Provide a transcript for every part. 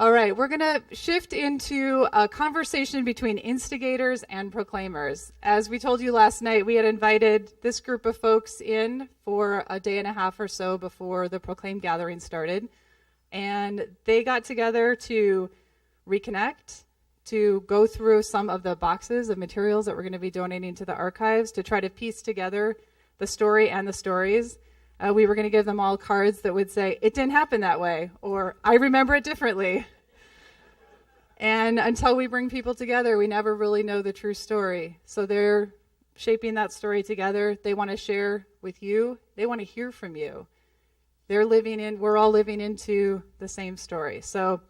All right, we're going to shift into a conversation between instigators and proclaimers. As we told you last night, we had invited this group of folks in for a day and a half or so before the Proclaim gathering started. And they got together to reconnect, to go through some of the boxes of materials that we're going to be donating to the archives to try to piece together the story and the stories. We were going to give them all cards that would say, "It didn't happen that way," or "I remember it differently." And until we bring people together, we never really know the true story. So they're shaping that story together. They want to share with you. They want to hear from you. We're all living into the same story. So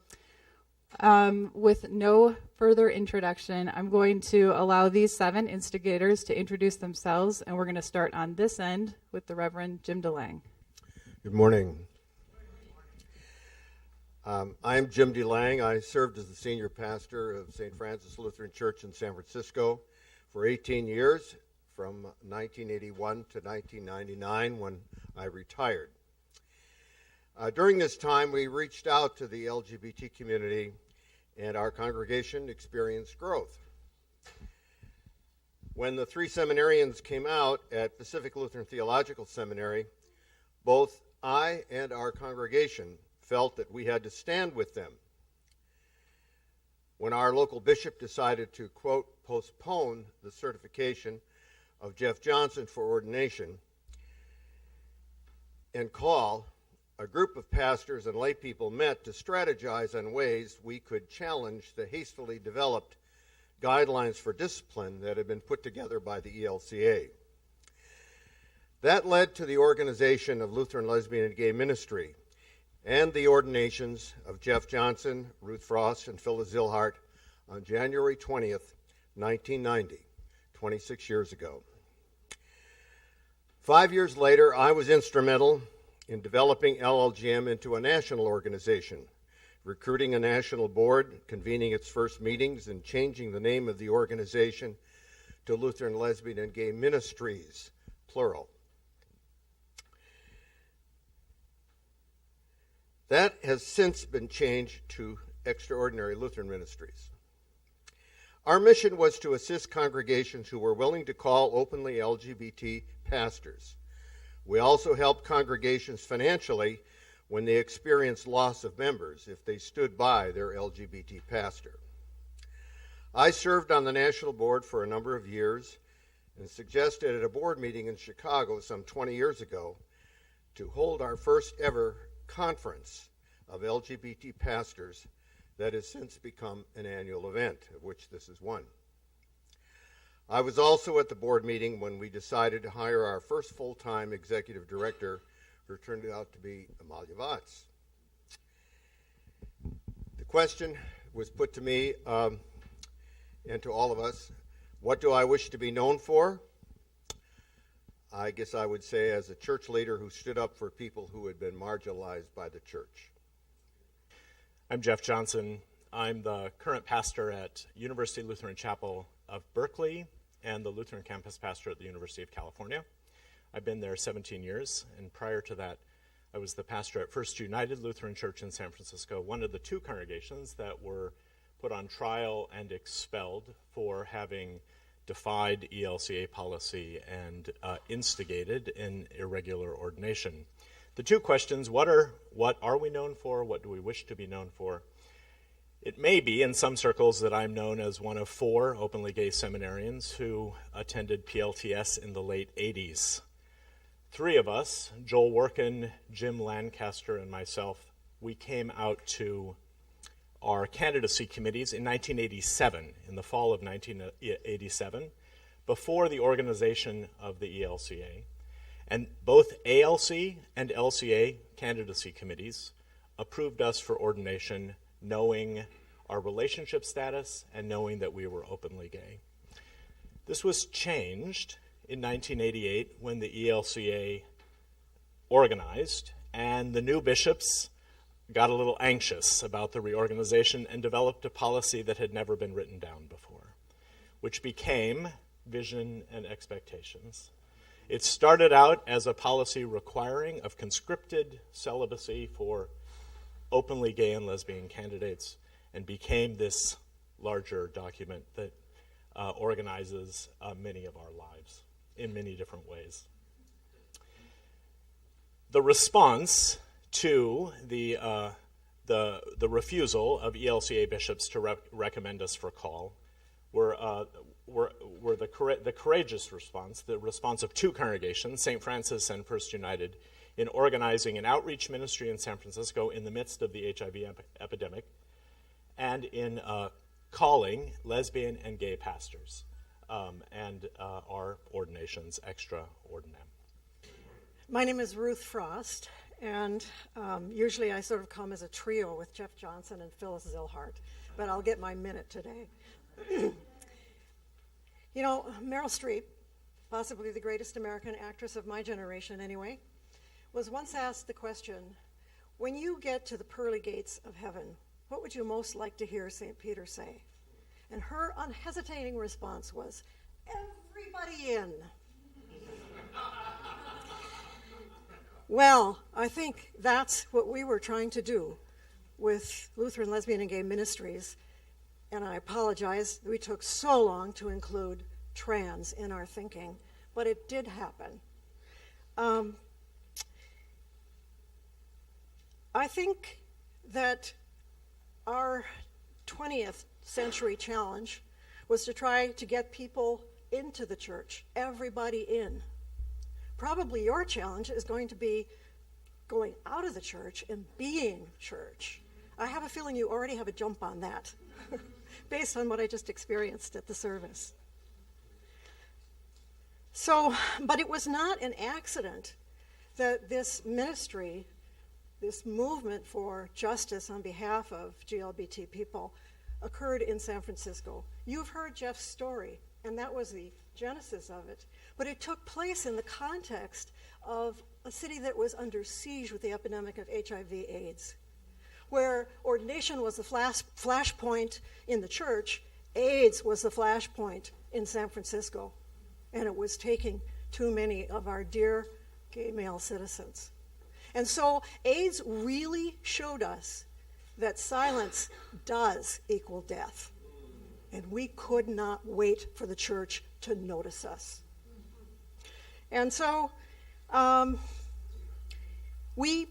with no further introduction, I'm going to allow these 7 instigators to introduce themselves, and we're going to start on this end with the Reverend Jim DeLange. Good morning. I'm Jim DeLange. I served as the senior pastor of St. Francis Lutheran Church in San Francisco for 18 years, from 1981 to 1999 when I retired. During this time, we reached out to the LGBT community, and our congregation experienced growth. When the 3 seminarians came out at Pacific Lutheran Theological Seminary, both I and our congregation felt that we had to stand with them. When our local bishop decided to, quote, postpone the certification of Jeff Johnson for ordination and call, a group of pastors and lay people met to strategize on ways we could challenge the hastily developed guidelines for discipline that had been put together by the ELCA. That led to the organization of Lutheran Lesbian and Gay Ministry and the ordinations of Jeff Johnson, Ruth Frost, and Phyllis Zilhart on January 20th, 1990, 26 years ago. 5 years later, I was instrumental in developing LLGM into a national organization, recruiting a national board, convening its first meetings, and changing the name of the organization to Lutheran Lesbian and Gay Ministries, plural. That has since been changed to Extraordinary Lutheran Ministries. Our mission was to assist congregations who were willing to call openly LGBT pastors. We also helped congregations financially when they experienced loss of members if they stood by their LGBT pastor. I served on the national board for a number of years and suggested at a board meeting in Chicago some 20 years ago to hold our first ever conference of LGBT pastors that has since become an annual event, of which this is one. I was also at the board meeting when we decided to hire our first full-time executive director, who turned out to be Amalia Watts. The question was put to me and to all of us, what do I wish to be known for? I guess I would say as a church leader who stood up for people who had been marginalized by the church. I'm Jeff Johnson. I'm the current pastor at University Lutheran Chapel of Berkeley and the Lutheran campus pastor at the University of California. I've been there 17 years, and prior to that, I was the pastor at First United Lutheran Church in San Francisco, one of the 2 congregations that were put on trial and expelled for having defied ELCA policy and instigated an irregular ordination. The 2 questions, what are we known for? What do we wish to be known for? It may be in some circles that I'm known as one of 4 openly gay seminarians who attended PLTS in the late 80s. 3 of us, Joel Workin, Jim Lancaster, and myself, we came out to our candidacy committees in 1987, in the fall of 1987, before the organization of the ELCA. And both ALC and LCA candidacy committees approved us for ordination, knowing our relationship status and knowing that we were openly gay. This was changed in 1988 when the ELCA organized, and the new bishops got a little anxious about the reorganization and developed a policy that had never been written down before, which became Vision and Expectations. It started out as a policy requiring of conscripted celibacy for openly gay and lesbian candidates, and became this larger document that organizes many of our lives in many different ways. The response to the refusal of ELCA bishops to recommend us for call were the courageous response, the response of two congregations, St. Francis and First United, in organizing an outreach ministry in San Francisco in the midst of the HIV epidemic, and in calling lesbian and gay pastors and our ordinations extra ordinam. My name is Ruth Frost, and usually I sort of come as a trio with Jeff Johnson and Phyllis Zilhart, but I'll get my minute today. You know, Meryl Streep, possibly the greatest American actress of my generation anyway, was once asked the question, when you get to the pearly gates of heaven, what would you most like to hear St. Peter say? And her unhesitating response was, everybody in. Well, I think that's what we were trying to do with Lutheran Lesbian and Gay Ministries, and I apologize that we took so long to include trans in our thinking, but it did happen. I think that our 20th century challenge was to try to get people into the church, everybody in. Probably your challenge is going to be going out of the church and being church. I have a feeling you already have a jump on that based on what I just experienced at the service. So, but it was not an accident that this ministry, this movement for justice on behalf of GLBT people occurred in San Francisco. You've heard Jeff's story, and that was the genesis of it. But it took place in the context of a city that was under siege with the epidemic of HIV/AIDS, where ordination was the flashpoint in the church, AIDS was the flashpoint in San Francisco, and it was taking too many of our dear gay male citizens. And so AIDS really showed us that silence does equal death. And we could not wait for the church to notice us. And so we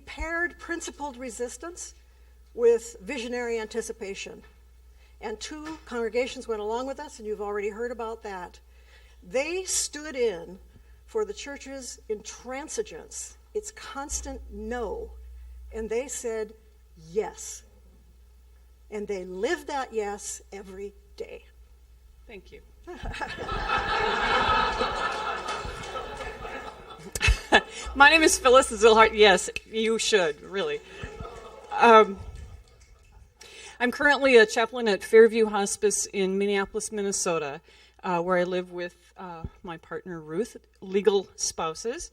paired principled resistance with visionary anticipation. And two congregations went along with us, and you've already heard about that. They stood in for the church's intransigence, its constant no, and they said yes. And they lived that yes every day. Thank you. My name is Phyllis Zilhart. Yes, you should, really. I'm currently a chaplain at Fairview Hospice in Minneapolis, Minnesota, where I live with my partner, Ruth, legal spouses.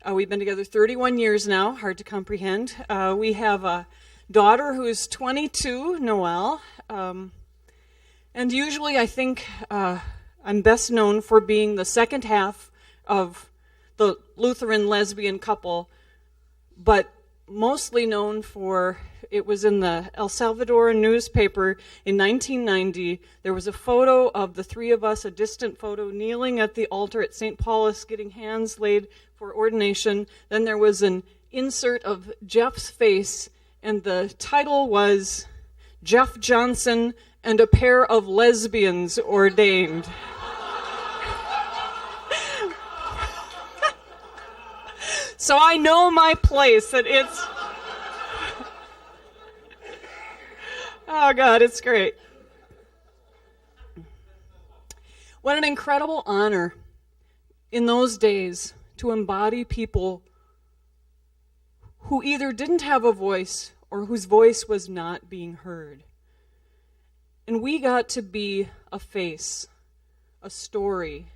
We've been together 31 years now, hard to comprehend. We have a daughter who is 22, Noelle, and usually I think I'm best known for being the second half of the Lutheran lesbian couple, but mostly known for, it was in the El Salvador newspaper in 1990. There was a photo of the three of us, a distant photo, kneeling at the altar at St. Paulus, getting hands laid for ordination. Then there was an insert of Jeff's face, and the title was Jeff Johnson and a pair of lesbians ordained. So I know my place, and it's... Oh, God, it's great. What an incredible honor in those days to embody people who either didn't have a voice or whose voice was not being heard. And we got to be a face, a story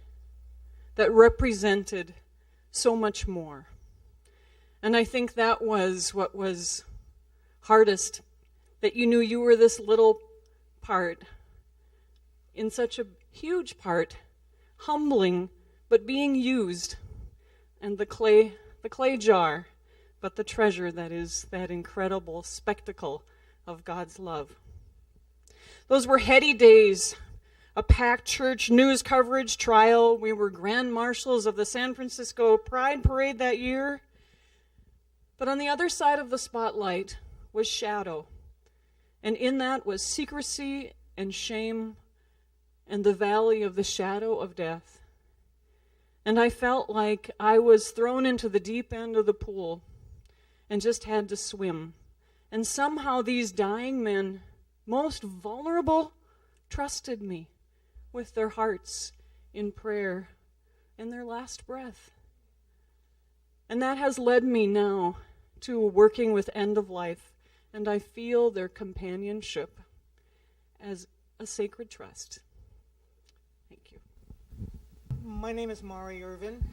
that represented so much more. And I think that was what was hardest, that you knew you were this little part in such a huge part, humbling, but being used, and the clay jar, but the treasure that is that incredible spectacle of God's love. Those were heady days, a packed church, news coverage, trial. We were grand marshals of the San Francisco Pride Parade that year. But on the other side of the spotlight was shadow, and in that was secrecy and shame and the valley of the shadow of death. And I felt like I was thrown into the deep end of the pool and just had to swim. And somehow these dying men, most vulnerable, trusted me with their hearts in prayer and their last breath. And that has led me now to working with End of Life, and I feel their companionship as a sacred trust. Thank you. My name is Mari Irvin.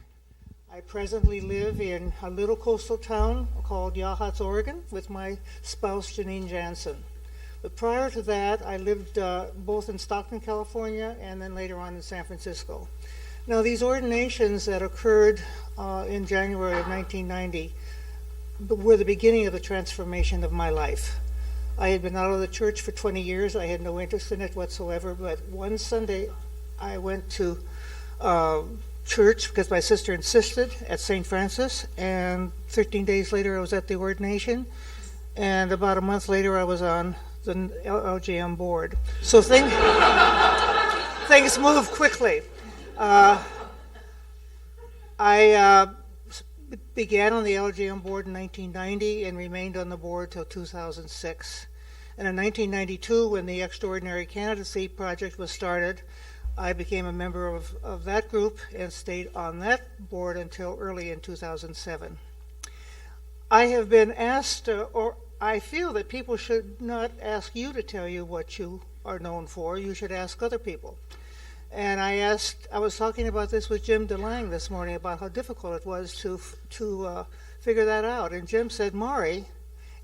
I presently live in a little coastal town called Yachats, Oregon, with my spouse, Janine Jansen. But prior to that, I lived both in Stockton, California, and then later on in San Francisco. Now, these ordinations that occurred in January of 1990 were the beginning of the transformation of my life. I had been out of the church for 20 years. I had no interest in it whatsoever, but one Sunday I went to church because my sister insisted at St. Francis, and 13 days later I was at the ordination, and about a month later I was on the LGM board. So things move quickly. I began on the LGM board in 1990 and remained on the board till 2006. And in 1992, when the Extraordinary Candidacy Project was started, I became a member of that group and stayed on that board until early in 2007. I have been asked, or I feel that people should not ask you to tell you what you are known for. You should ask other people. And I was talking about this with Jim DeLange this morning about how difficult it was to figure that out. And Jim said, Mari,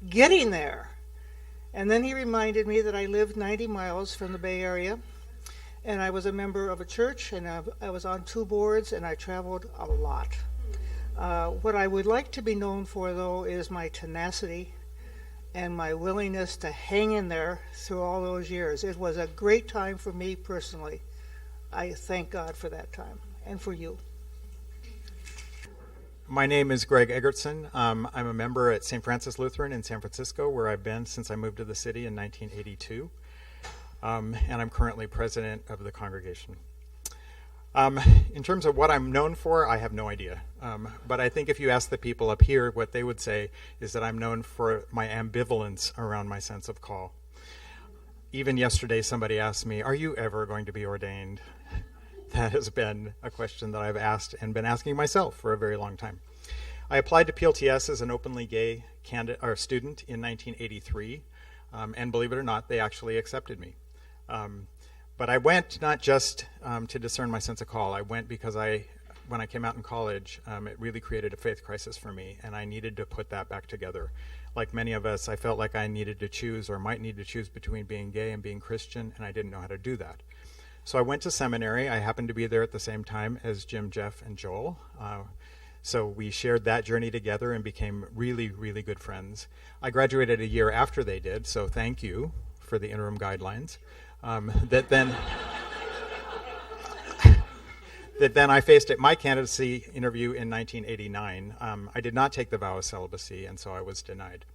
getting there. And then he reminded me that I lived 90 miles from the Bay Area, and I was a member of a church, and I was on 2 boards, and I traveled a lot. What I would like to be known for, though, is my tenacity and my willingness to hang in there through all those years. It was a great time for me personally. I thank God for that time, and for you. My name is Greg Egertson. I'm a member at St. Francis Lutheran in San Francisco, where I've been since I moved to the city in 1982. And I'm currently president of the congregation. In terms of what I'm known for, I have no idea. But I think if you ask the people up here, what they would say is that I'm known for my ambivalence around my sense of call. Even yesterday, somebody asked me, are you ever going to be ordained? That has been a question that I've asked and been asking myself for a very long time. I applied to PLTS as an openly gay student in 1983, and believe it or not, they actually accepted me. But I went not just to discern my sense of call. I went because when I came out in college, it really created a faith crisis for me, and I needed to put that back together. Like many of us, I felt like I needed to choose, or might need to choose, between being gay and being Christian, and I didn't know how to do that. So I went to seminary. I happened to be there at the same time as Jim, Jeff, and Joel. So we shared that journey together and became really, really good friends. I graduated a year after they did, so thank you for the interim guidelines. That then I faced at my candidacy interview in 1989. I did not take the vow of celibacy, and so I was denied.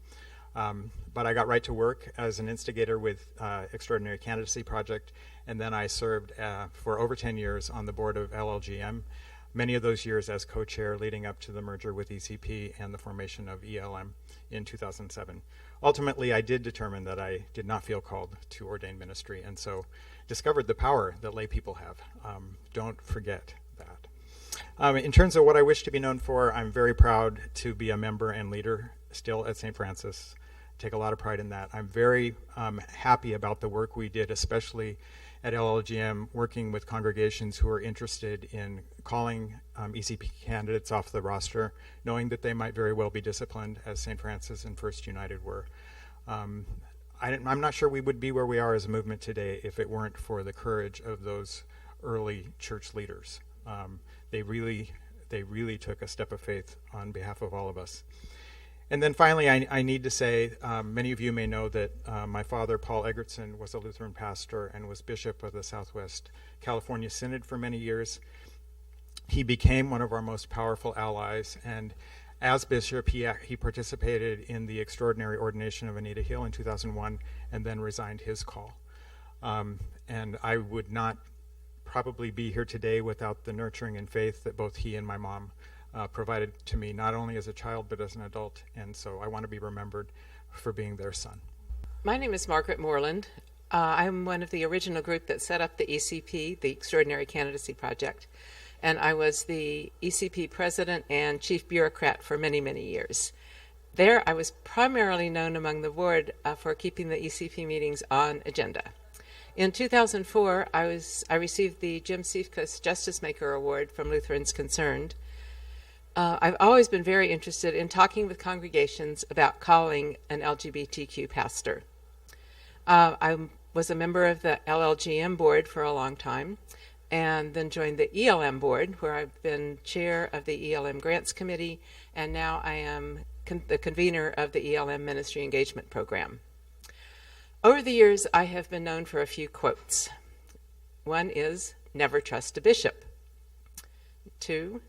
But I got right to work as an instigator with Extraordinary Candidacy Project, and then I served for over 10 years on the board of LLGM, many of those years as co-chair leading up to the merger with ECP and the formation of ELM in 2007. Ultimately, I did determine that I did not feel called to ordain ministry, and so discovered the power that lay people have. Don't forget that. In terms of what I wish to be known for, I'm very proud to be a member and leader still at St. Francis. Take a lot of pride in that. I'm very happy about the work we did, especially at LLGM, working with congregations who are interested in calling ECP candidates off the roster, knowing that they might very well be disciplined, as St. Francis and First United were. I'm not sure we would be where we are as a movement today if it weren't for the courage of those early church leaders. They really took a step of faith on behalf of all of us. And then finally, I need to say, many of you may know that my father, Paul Eggertson, was a Lutheran pastor and was bishop of the Southwest California Synod for many years. He became one of our most powerful allies, and as bishop, he participated in the extraordinary ordination of Anita Hill in 2001 and then resigned his call. And I would not probably be here today without the nurturing and faith that both he and my mom provided to me, not only as a child but as an adult, and so I want to be remembered for being their son. My name is Margaret Moreland. I'm one of the original group that set up the ECP, the Extraordinary Candidacy Project, and I was the ECP president and chief bureaucrat for many, many years. There, I was primarily known among the board for keeping the ECP meetings on agenda. In 2004, I received the Jim Siefkas Justice Maker Award from Lutherans Concerned. I've always been very interested in talking with congregations about calling an LGBTQ pastor. I was a member of the LLGM board for a long time, and then joined the ELM board, where I've been chair of the ELM Grants Committee, and now I am the convener of the ELM Ministry Engagement Program. Over the years, I have been known for a few quotes. One is, never trust a bishop. 2,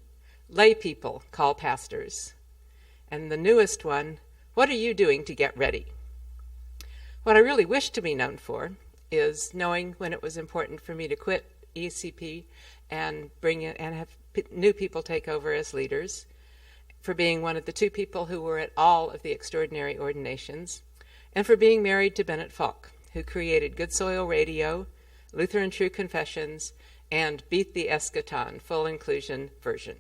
lay people call pastors. And the newest one, what are you doing to get ready? What I really wish to be known for is knowing when it was important for me to quit ECP and bring in and have new people take over as leaders, for being one of the 2 people who were at all of the extraordinary ordinations, and for being married to Bennett Falk, who created Good Soil Radio, Lutheran True Confessions, and Beat the Eschaton full inclusion version.